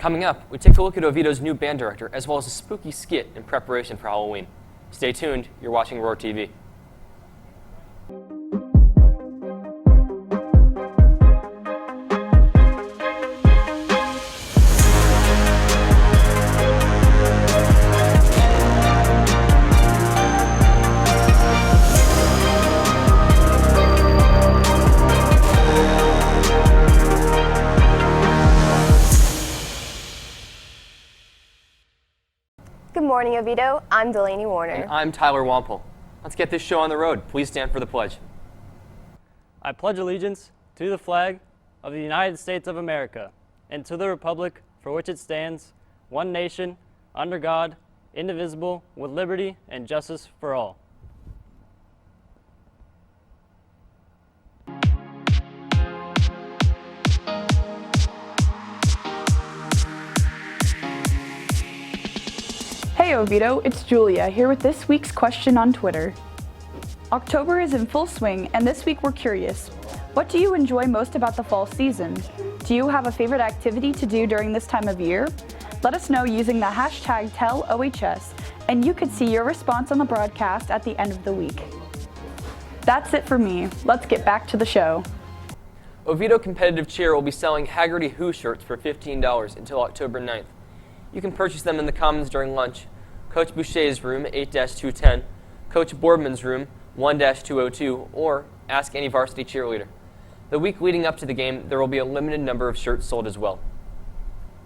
Coming up, we take a look at Oviedo's new band director as well as a spooky skit in preparation for Halloween. Stay tuned, you're watching Roar TV. Good morning, Oviedo. I'm Delaney Warner. And I'm Tyler Wampel. Let's get this show on the road. Please stand for the pledge. I pledge allegiance to the flag of the United States of America and to the republic for which it stands, one nation, under God, indivisible, with liberty and justice for all. Hey Oviedo, it's Julia here with this week's question on Twitter. October is in full swing, and this week we're curious. What do you enjoy most about the fall season? Do you have a favorite activity to do during this time of year? Let us know using the hashtag TellOHS, and you could see your response on the broadcast at the end of the week. That's it for me. Let's get back to the show. Oviedo Competitive Cheer will be selling Haggerty Who shirts for $15 until October 9th. You can purchase them in the Commons during lunch, Coach Boucher's room, 8-210, Coach Boardman's room, 1-202, or ask any varsity cheerleader. The week leading up to the game, there will be a limited number of shirts sold as well.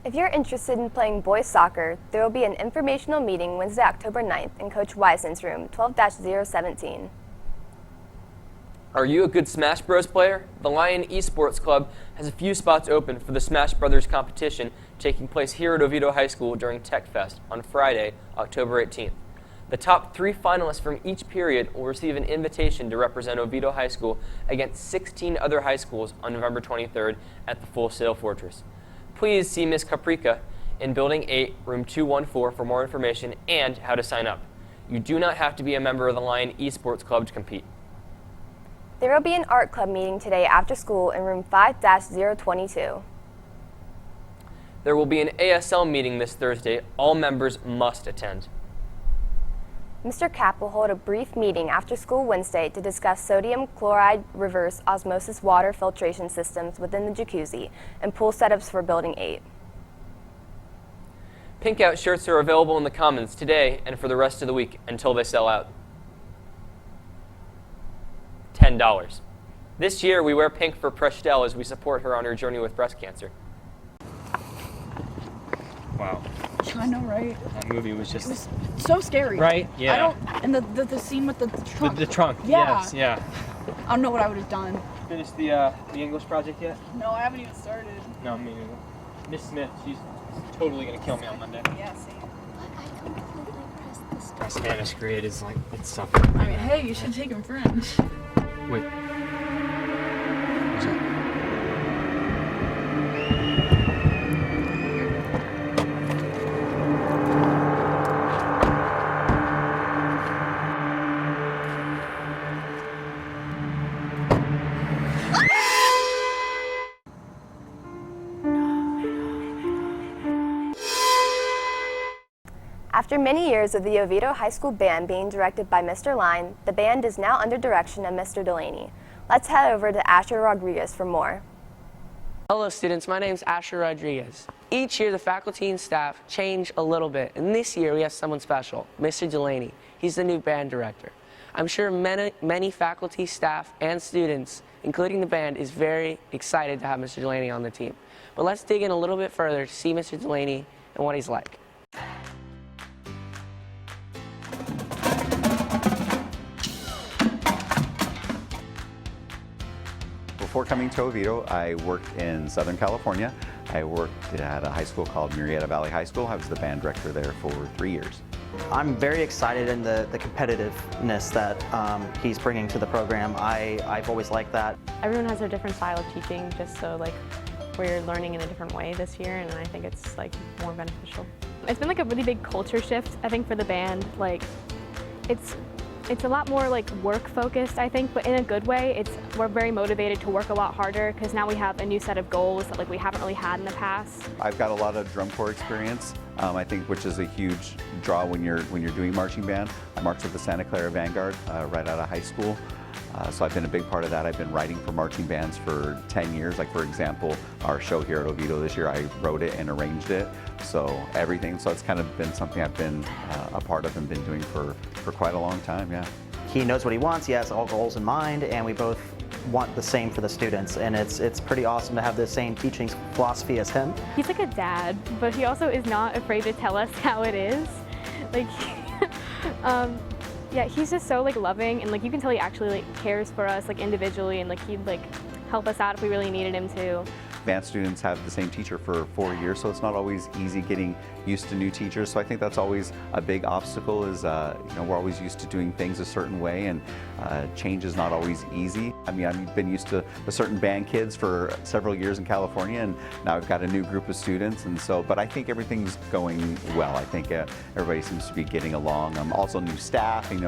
If you're interested in playing boys soccer, there will be an informational meeting Wednesday, October 9th in Coach Wisen's room, 12-017. Are you a good Smash Bros player? The Lion Esports Club has a few spots open for the Smash Brothers competition taking place here at Oviedo High School during Tech Fest on Friday, October 18th. The top 3 finalists from each period will receive an invitation to represent Oviedo High School against 16 other high schools on November 23rd at the Full Sail Fortress. Please see Ms. Caprica in Building 8, Room 214 for more information and how to sign up. You do not have to be a member of the Lion Esports Club to compete. There will be an art club meeting today after school in room 5-022. There will be an ASL meeting this Thursday. All members must attend. Mr. Kapp will hold a brief meeting after school Wednesday to discuss sodium chloride reverse osmosis water filtration systems within the jacuzzi and pool setups for Building 8. Pink Out shirts are available in the Commons today and for the rest of the week until they sell out. $10. This year, we wear pink for Prestel as we support her on her journey with breast cancer. Wow. I know, right? That movie was just... It was so scary. Right? Yeah. And the scene with the trunk. The trunk, Yeah. yes, yeah. I don't know what I would have done. Finished the English project yet? No, I haven't even started. No, me neither. Miss Smith, she's totally gonna kill me on Monday. Yeah, same. My Spanish grade is like, it's suffering. I mean, hey, you should take him French. Wait. What's that? After many years of the Oviedo High School Band being directed by Mr. Line, the band is now under direction of Mr. Delaney. Let's head over to Asher Rodriguez for more. Hello students, my name is Asher Rodriguez. Each year the faculty and staff change a little bit, and this year we have someone special, Mr. Delaney. He's the new band director. I'm sure many faculty, staff, and students, including the band, is very excited to have Mr. Delaney on the team. But let's dig in a little bit further to see Mr. Delaney and what he's like. Before coming to Oviedo, I worked in Southern California. I worked at a high school called Murrieta Valley High School. I was the band director there for 3 years. I'm very excited in the competitiveness that he's bringing to the program. I've always liked that. Everyone has a different style of teaching, just so like we're learning in a different way this year, and I think it's like more beneficial. It's been like a really big culture shift, I think, for the band. Like, it's It's a lot more like work focused, I think, but in a good way. We're very motivated to work a lot harder because now we have a new set of goals that like we haven't really had in the past. I've got a lot of drum corps experience, I think, which is a huge draw when you're doing marching band. I marched with the Santa Clara Vanguard right out of high school. So I've been a big part of that. I've been writing for marching bands for 10 years. Like, for example, our show here at Oviedo this year, I wrote it and arranged it. So everything. So it's kind of been something I've been a part of and been doing for quite a long time, yeah. He knows what he wants, he has all goals in mind, and we both want the same for the students. And it's pretty awesome to have the same teaching philosophy as him. He's like a dad, but he also is not afraid to tell us how it is. Like, yeah, he's just so like loving, and like you can tell he actually like cares for us like individually, and like he'd like help us out if we really needed him to. Advanced students have the same teacher for 4 years, so it's not always easy getting used to new teachers. So I think that's always a big obstacle is, we're always used to doing things a certain way, and change is not always easy. I mean, I've been used to the certain band kids for several years in California, and now I've got a new group of students, and so, but I think everything's going well. I think everybody seems to be getting along. Also new staff, and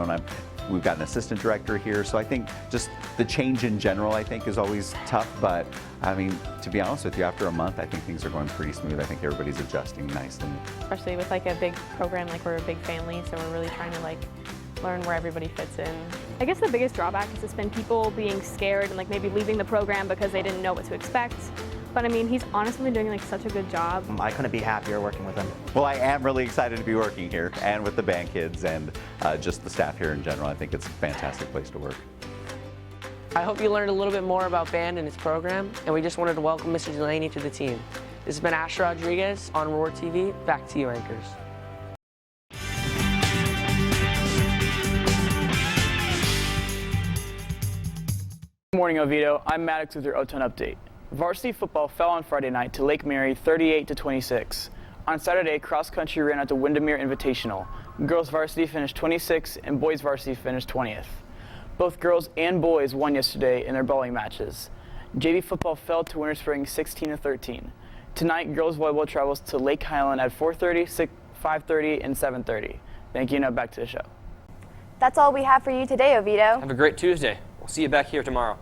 we've got an assistant director here, so I think just the change in general, I think, is always tough, but I mean, to be honest with you, after a month, I think things are going pretty smooth. I think everybody's adjusting nicely. Especially with like a big program, like we're a big family, so we're really trying to like learn where everybody fits in. I guess the biggest drawback has just been people being scared and like maybe leaving the program because they didn't know what to expect. But I mean, he's honestly been doing like such a good job. I couldn't be happier working with him. Well, I am really excited to be working here and with the band kids and just the staff here in general. I think it's a fantastic place to work. I hope you learned a little bit more about band and its program, and we just wanted to welcome Mr. Delaney to the team. This has been Asher Rodriguez on Roar TV. Back to you, anchors. Good morning, Oviedo. I'm Maddox with your O-Town update. Varsity football fell on Friday night to Lake Mary 38-26. On Saturday, cross country ran out to Windermere Invitational. Girls varsity finished 26th and boys varsity finished 20th. Both girls and boys won yesterday in their bowling matches. JV football fell to Winter Spring 16-13. Tonight, girls volleyball travels to Lake Highland at 4:30, 5:30, and 7:30. Thank you. Now back to the show. That's all we have for you today, Oviedo. Have a great Tuesday. We'll see you back here tomorrow.